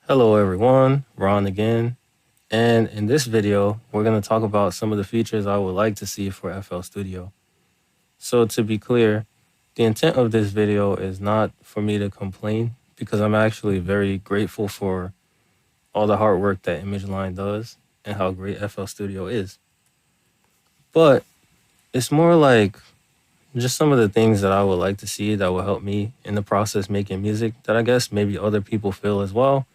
Hello everyone, Ron again. And in this video, we're going to talk about some of the features I would like to see for FL Studio. So to be clear, the intent of this video is not for me to complain because I'm actually very grateful for all the hard work that ImageLine does and how great FL Studio is. But it's more like just some of the things that I would like to see that will help me in the process making music that I guess maybe other people feel as well.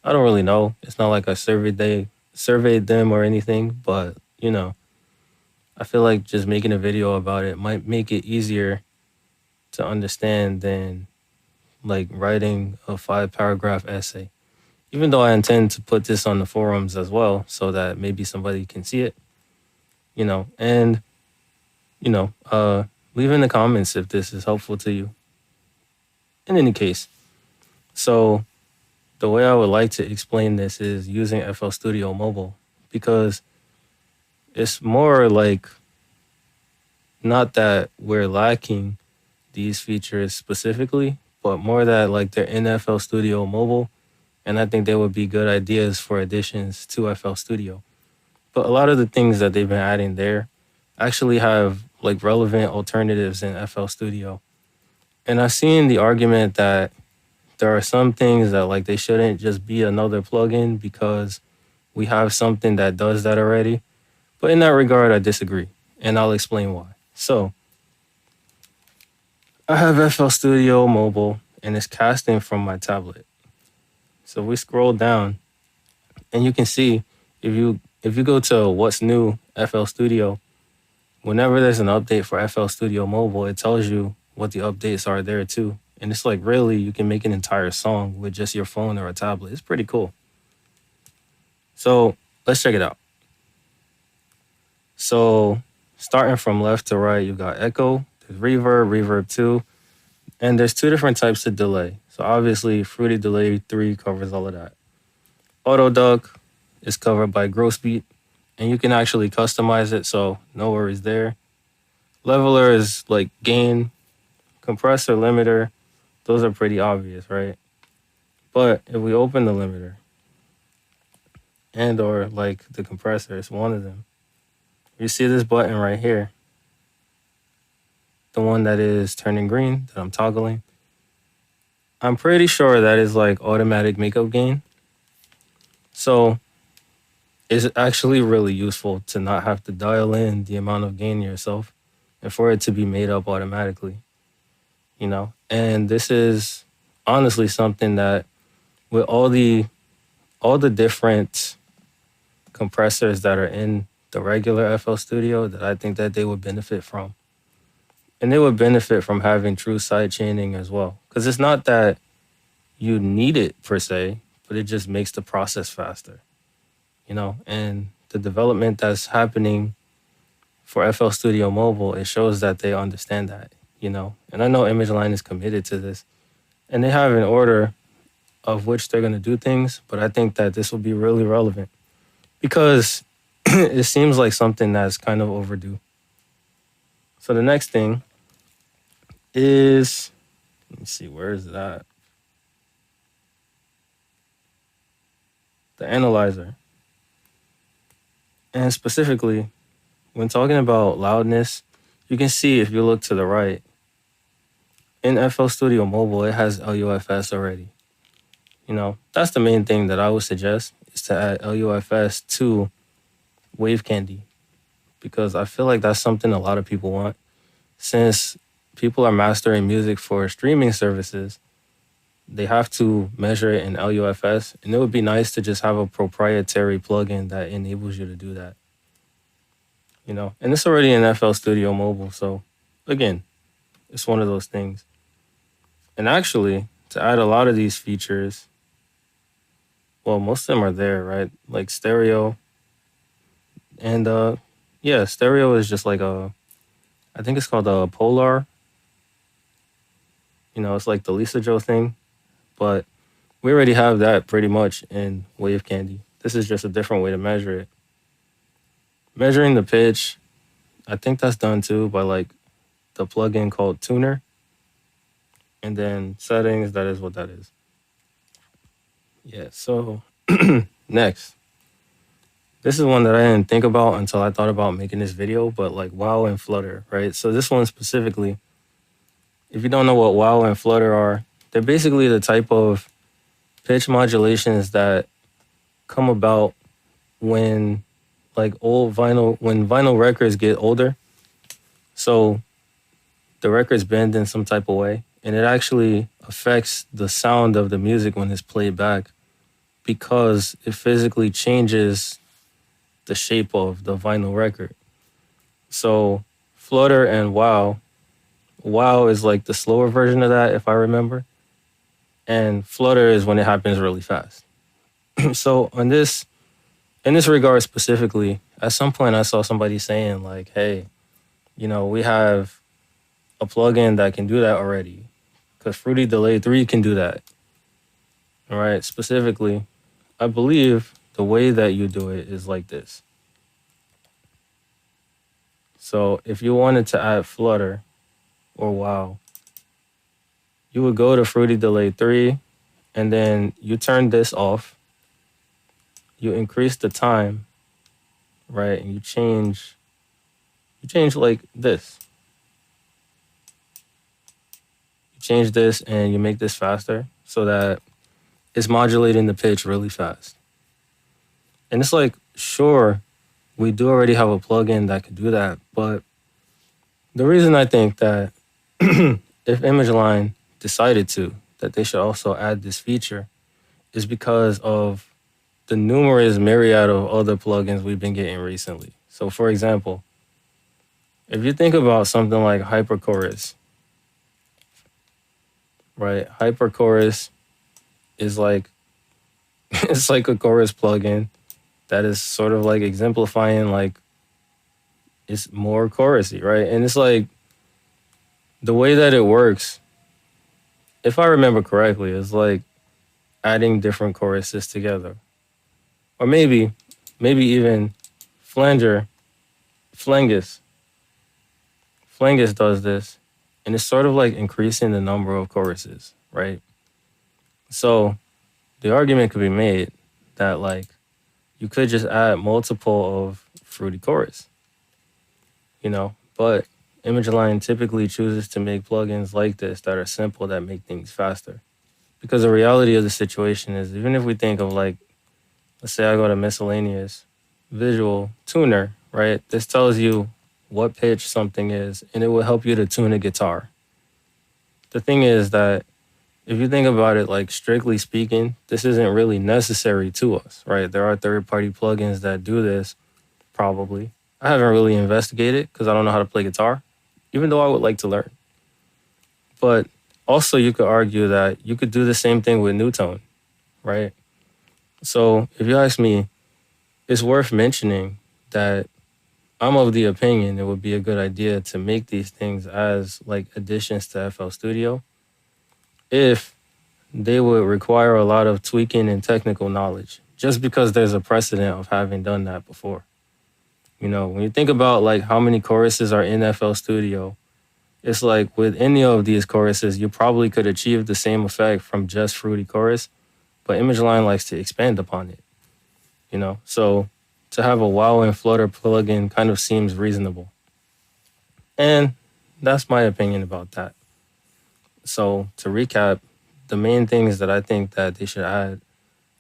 I don't really know. It's not like I surveyed them or anything, but I feel like just making a video about it might make it easier to understand than like writing a 5 paragraph essay. Even though I intend to put this on the forums as well so that maybe somebody can see it, and you know, uh leave in the comments if this is helpful to you. In any case, so the way I would like to explain this is using FL Studio Mobile because it's more like not that we're lacking these features specifically, but more that like they're in FL Studio Mobile, and I think they would be good ideas for additions to FL Studio. But a lot of the things that they've been adding there actually have like relevant alternatives in FL Studio. And I've seen the argument that there are some things that like they shouldn't just be another plugin because we have something that does that already. But in that regard, I disagree, and I'll explain why. So, I have FL Studio Mobile, and it's casting from my tablet. So we scroll down, and you can see if you go to what's new FL Studio, whenever there's an update for FL Studio Mobile, it tells you what the updates are there too. And it's like really you can make an entire song with just your phone or a tablet. It's pretty cool. So let's check it out. So starting from left to right, you've got echo, there's reverb, reverb 2, and there's two different types of delay. So obviously Fruity Delay 3 covers all of that. Auto duck is covered by Gross Beat, and you can actually customize it, so no worries there. Leveler is like gain, compressor, limiter. Those are pretty obvious, right? But if we open the limiter and or like the compressor, it's one of them. You see this button right here, the one that is turning green that I'm toggling. I'm pretty sure that is like automatic makeup gain. So it's actually really useful to not have to dial in the amount of gain yourself and for it to be made up automatically. And this is honestly something that with all the different compressors that are in the regular FL Studio that I think that they would benefit from. And they would benefit from having true sidechaining as well. Because it's not that you need it per se, but it just makes the process faster. And the development that's happening for FL Studio Mobile, it shows that they understand that. And I know ImageLine is committed to this. And they have an order of which they're going to do things, but I think that this will be really relevant because it seems like something that's kind of overdue. So the next thing is, let me see, where is that? The analyzer. And specifically, when talking about loudness, you can see if you look to the right, in FL Studio Mobile, it has LUFS already. That's the main thing that I would suggest is to add LUFS to Wave Candy because I feel like that's something a lot of people want. Since people are mastering music for streaming services, they have to measure it in LUFS, and it would be nice to just have a proprietary plugin that enables you to do that. And it's already in FL Studio Mobile, so again, it's one of those things. And actually, to add a lot of these features, well, most of them are there, right? Like stereo. And yeah, stereo is just like I think it's called a Polar. It's like the Lisa Joe thing. But we already have that pretty much in Wave Candy. This is just a different way to measure it. Measuring the pitch, I think that's done too by like the plugin called Tuner. And then settings, that is what that is. Yeah, so next. This is one that I didn't think about until I thought about making this video, but like WoW and Flutter, right? So this one specifically, if you don't know what WoW and Flutter are, they're basically the type of pitch modulations that come about when when vinyl records get older. So the records bend in some type of way, and it actually affects the sound of the music when it's played back because it physically changes the shape of the vinyl record. So Flutter and WoW is like the slower version of that, if I remember, and Flutter is when it happens really fast. So in this regard specifically, at some point I saw somebody saying like, "Hey, we have a plugin that can do that already, because Fruity Delay 3 can do that." All right, specifically, I believe the way that you do it is like this. So if you wanted to add Flutter or WoW, you would go to Fruity Delay 3 and then you turn this off. You increase the time, right? And you change like this. You change this and you make this faster so that it's modulating the pitch really fast. And it's like, sure, we do already have a plugin that can do that, but the reason I think that if ImageLine decided that they should also add this feature is because of the numerous myriad of other plugins we've been getting recently. So, for example, if you think about something like Hyperchorus, right? Hyperchorus is like it's like a chorus plugin that is sort of like exemplifying like it's more chorusy, right? And it's like the way that it works, if I remember correctly, is like adding different choruses together. Or maybe even Flanger, Flangus. Flangus does this, and it's sort of like increasing the number of choruses, right? So the argument could be made that like you could just add multiple of Fruity Chorus, but ImageLine typically chooses to make plugins like this that are simple that make things faster. Because the reality of the situation is, even if we think of like, let's say I go to miscellaneous visual tuner, right? This tells you what pitch something is, and it will help you to tune a guitar. The thing is that if you think about it, like strictly speaking, this isn't really necessary to us, right? There are third-party plugins that do this, probably. I haven't really investigated because I don't know how to play guitar, even though I would like to learn. But also, you could argue that you could do the same thing with Newtone, right? So if you ask me, it's worth mentioning that I'm of the opinion it would be a good idea to make these things as like additions to FL Studio if they would require a lot of tweaking and technical knowledge, just because there's a precedent of having done that before. When you think about like how many choruses are in FL Studio, it's like with any of these choruses, you probably could achieve the same effect from just Fruity Chorus, but ImageLine likes to expand upon it. So to have a WoW and Flutter plugin kind of seems reasonable. And that's my opinion about that. So to recap, the main things that I think that they should add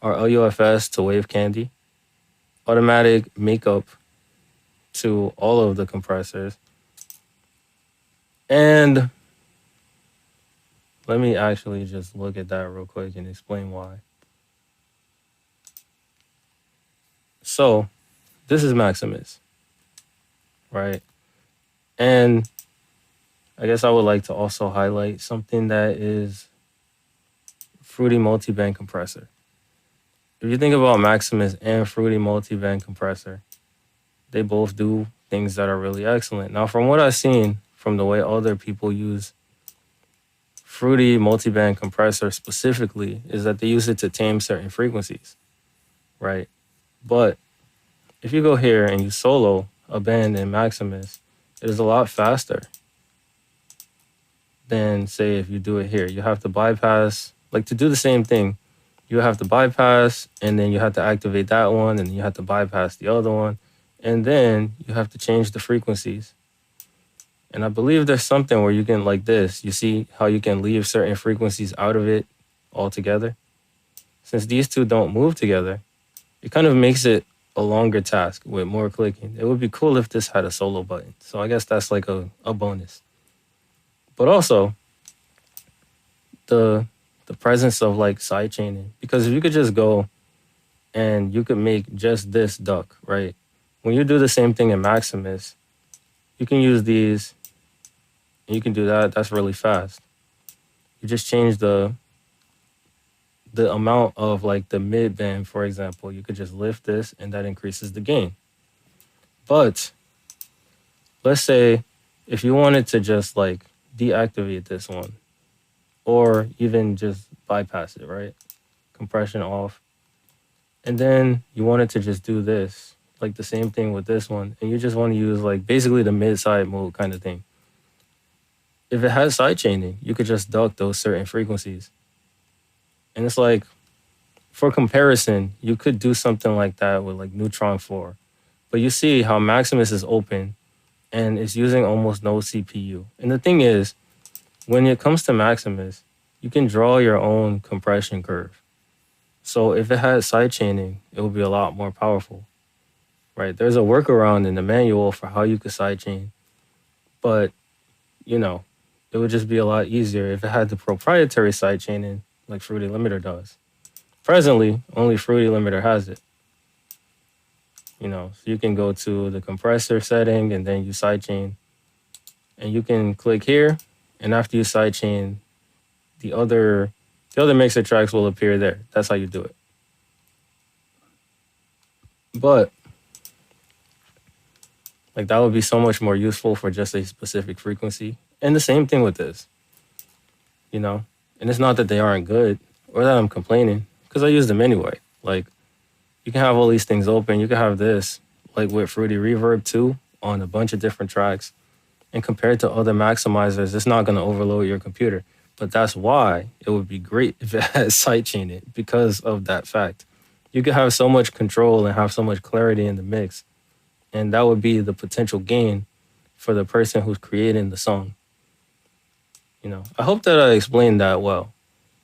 are LUFS to Wave Candy, automatic makeup to all of the compressors, and let me actually just look at that real quick and explain why. So this is Maximus, right? And I guess I would like to also highlight something that is Fruity Multiband Compressor. If you think about Maximus and Fruity Multiband Compressor, they both do things that are really excellent. Now, from what I've seen, from the way other people use Fruity Multiband Compressor specifically, is that they use it to tame certain frequencies, right? But if you go here and you solo a band in Maximus, it is a lot faster than, say, if you do it here. You have to bypass, like to do the same thing, you have to bypass, and then you have to activate that one, and you have to bypass the other one, and then you have to change the frequencies. And I believe there's something where you can, like this, you see how you can leave certain frequencies out of it altogether. Since these two don't move together, it kind of makes it a longer task with more clicking. It would be cool if this had a solo button. So I guess that's like a bonus. But also the presence of like sidechaining. Because if you could just go and you could make just this duck, right? When you do the same thing in Maximus, you can use these and you can do that. That's really fast. You just change the amount of like the mid band, for example. You could just lift this and that increases the gain. But let's say if you wanted to just like deactivate this one or even just bypass it, right? Compression off. And then you wanted to just do this, like the same thing with this one. And you just want to use like basically the mid-side mode kind of thing. If it has sidechaining, you could just duck those certain frequencies. And it's like, for comparison, you could do something like that with like Neutron 4. But you see how Maximus is open and it's using almost no CPU. And the thing is, when it comes to Maximus, you can draw your own compression curve. So if it had sidechaining, it would be a lot more powerful, right? There's a workaround in the manual for how you could sidechain, but you know, it would just be a lot easier if it had the proprietary sidechaining like Fruity Limiter does. Presently, only Fruity Limiter has it. You know, so you can go to the compressor setting and then you sidechain, and you can click here, and after you sidechain, the other mixer tracks will appear there. That's how you do it. But like that would be so much more useful for just a specific frequency. And the same thing with this, you know. And it's not that they aren't good or that I'm complaining, because I use them anyway. Like you can have all these things open. You can have this like with Fruity Reverb too on a bunch of different tracks. And compared to other maximizers, it's not going to overload your computer. But that's why it would be great if it had sidechaining, because of that fact. You could have so much control and have so much clarity in the mix. And that would be the potential gain for the person who's creating the song. You know, I hope that I explained that well,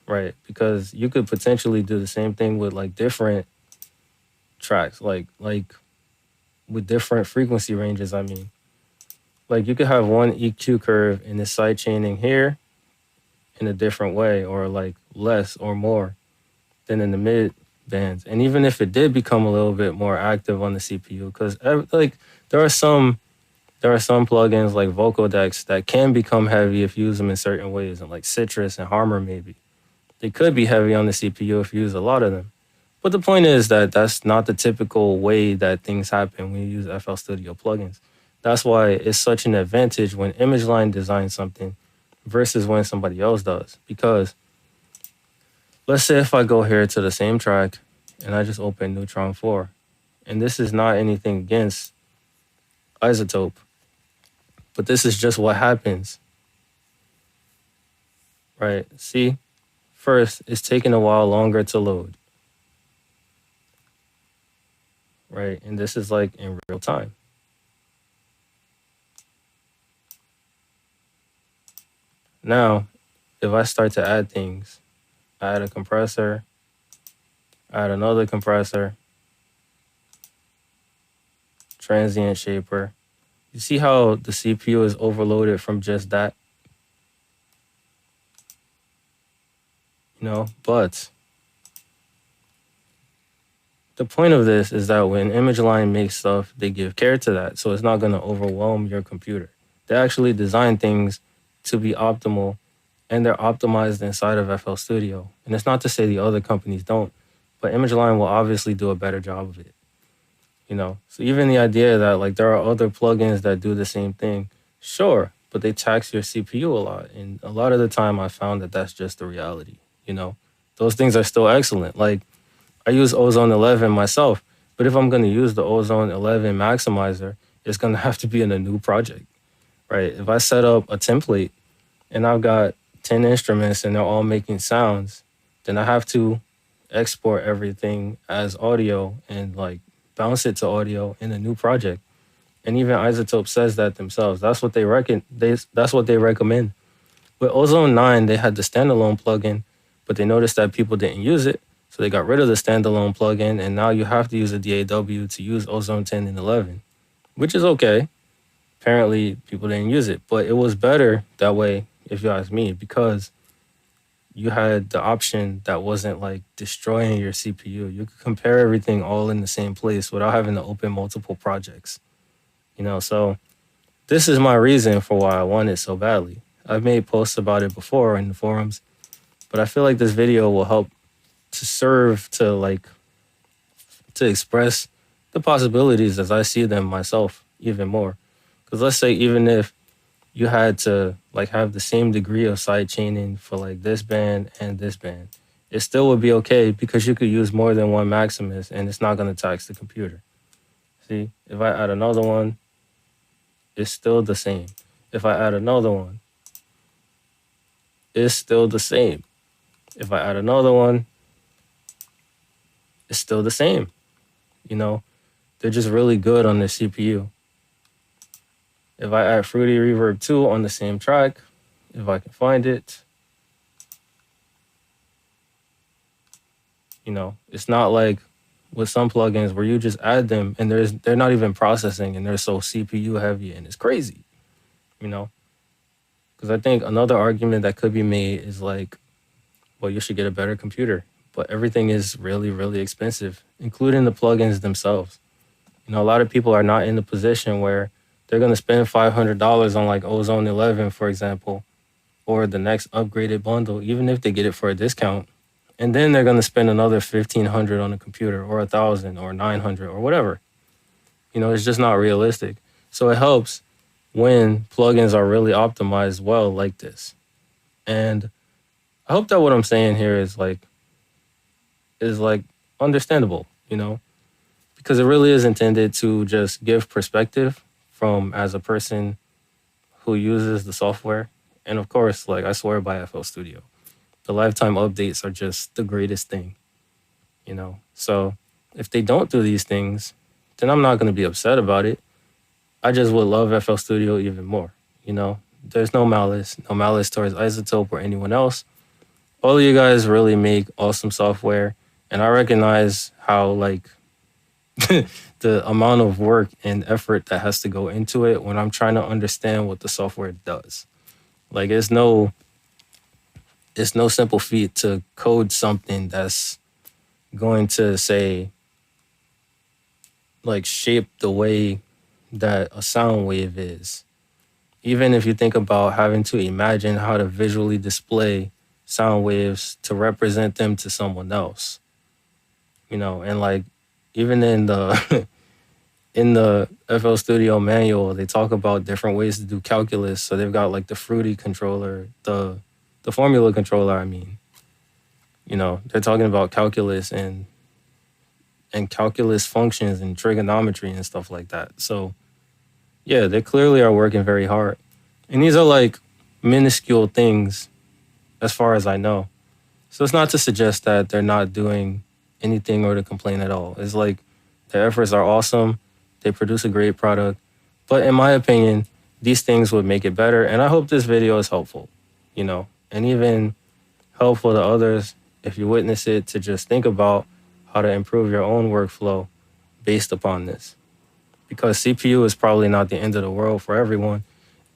right? Because you could potentially do the same thing with like different tracks, like with different frequency ranges, I mean. Like you could have one EQ curve in the sidechaining here in a different way, or like less or more than in the mid bands. And even if it did become a little bit more active on the CPU, because like there are some plugins like vocal decks that can become heavy if you use them in certain ways, and like Citrus and Harmor maybe. They could be heavy on the CPU if you use a lot of them. But the point is that that's not the typical way that things happen when you use FL Studio plugins. That's why it's such an advantage when ImageLine designs something versus when somebody else does. Because let's say if I go here to the same track and I just open Neutron 4, and this is not anything against Isotope, but this is just what happens, right? See, first, it's taking a while longer to load, right? And this is like in real time. Now, if I start to add things, add a compressor, add another compressor, transient shaper. You see how the CPU is overloaded from just that? You know, but the point of this is that when ImageLine makes stuff, they give care to that. So it's not going to overwhelm your computer. They actually design things to be optimal, and they're optimized inside of FL Studio. And it's not to say the other companies don't, but ImageLine will obviously do a better job of it. You know, so even the idea that like there are other plugins that do the same thing, sure, but they tax your CPU a lot. And a lot of the time I found that that's just the reality. You know, those things are still excellent. Like I use Ozone 11 myself, but if I'm going to use the Ozone 11 maximizer, it's going to have to be in a new project, right? If I set up a template and I've got 10 instruments and they're all making sounds, then I have to export everything as audio and like bounce it to audio in a new project. And even Isotope says that themselves. That's what that's what they recommend. With Ozone 9, they had the standalone plugin, but they noticed that people didn't use it. So they got rid of the standalone plugin, and now you have to use a DAW to use Ozone 10 and 11, which is okay. Apparently, people didn't use it, but it was better that way, if you ask me, because you had the option that wasn't like destroying your CPU. You could compare everything all in the same place without having to open multiple projects. So this is my reason for why I want it so badly. I've made posts about it before in the forums, but I feel like this video will help to serve to express the possibilities as I see them myself even more. Because let's say even if you had to like have the same degree of side chaining for like this band and this band, it still would be okay because you could use more than one Maximus and it's not going to tax the computer. See, if I add another one, it's still the same. If I add another one, it's still the same. If I add another one, it's still the same. They're just really good on the CPU. If I add Fruity Reverb 2 on the same track, if I can find it, it's not like with some plugins where you just add them and they're not even processing and they're so CPU heavy and it's crazy, Because I think another argument that could be made is like, well, you should get a better computer. But everything is really, really expensive, including the plugins themselves. A lot of people are not in the position where they're going to spend $500 on like Ozone 11, for example, or the next upgraded bundle, even if they get it for a discount. And then they're going to spend another $1,500 on a computer or $1,000 or $900 or whatever. It's just not realistic. So it helps when plugins are really optimized well like this. And I hope that what I'm saying here is understandable, because it really is intended to just give perspective from as a person who uses the software. And of course, like I swear by FL Studio. The lifetime updates are just the greatest thing, So if they don't do these things, then I'm not going to be upset about it. I just would love FL Studio even more, There's no malice towards Isotope or anyone else. All of you guys really make awesome software. And I recognize how the amount of work and effort that has to go into it when I'm trying to understand what the software does. Like it's no simple feat to code something that's going to say shape the way that a sound wave is. Even if you think about having to imagine how to visually display sound waves to represent them to someone else. And even in the in the FL Studio manual, they talk about different ways to do calculus. So they've got the Fruity controller, the formula controller, they're talking about calculus and calculus functions and trigonometry and stuff like that. So yeah, they clearly are working very hard. And these are minuscule things as far as I know. So it's not to suggest that they're not doing anything or to complain at all. It's their efforts are awesome. They produce a great product. But in my opinion, these things would make it better. And I hope this video is helpful, and even helpful to others if you witness it to just think about how to improve your own workflow based upon this. Because CPU is probably not the end of the world for everyone.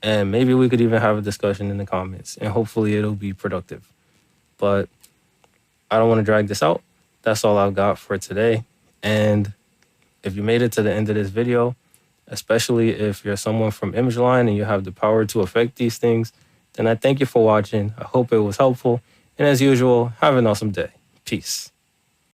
And maybe we could even have a discussion in the comments and hopefully it'll be productive. But I don't want to drag this out. That's all I've got for today. And if you made it to the end of this video, especially if you're someone from ImageLine and you have the power to affect these things, then I thank you for watching. I hope it was helpful. And as usual, have an awesome day. Peace.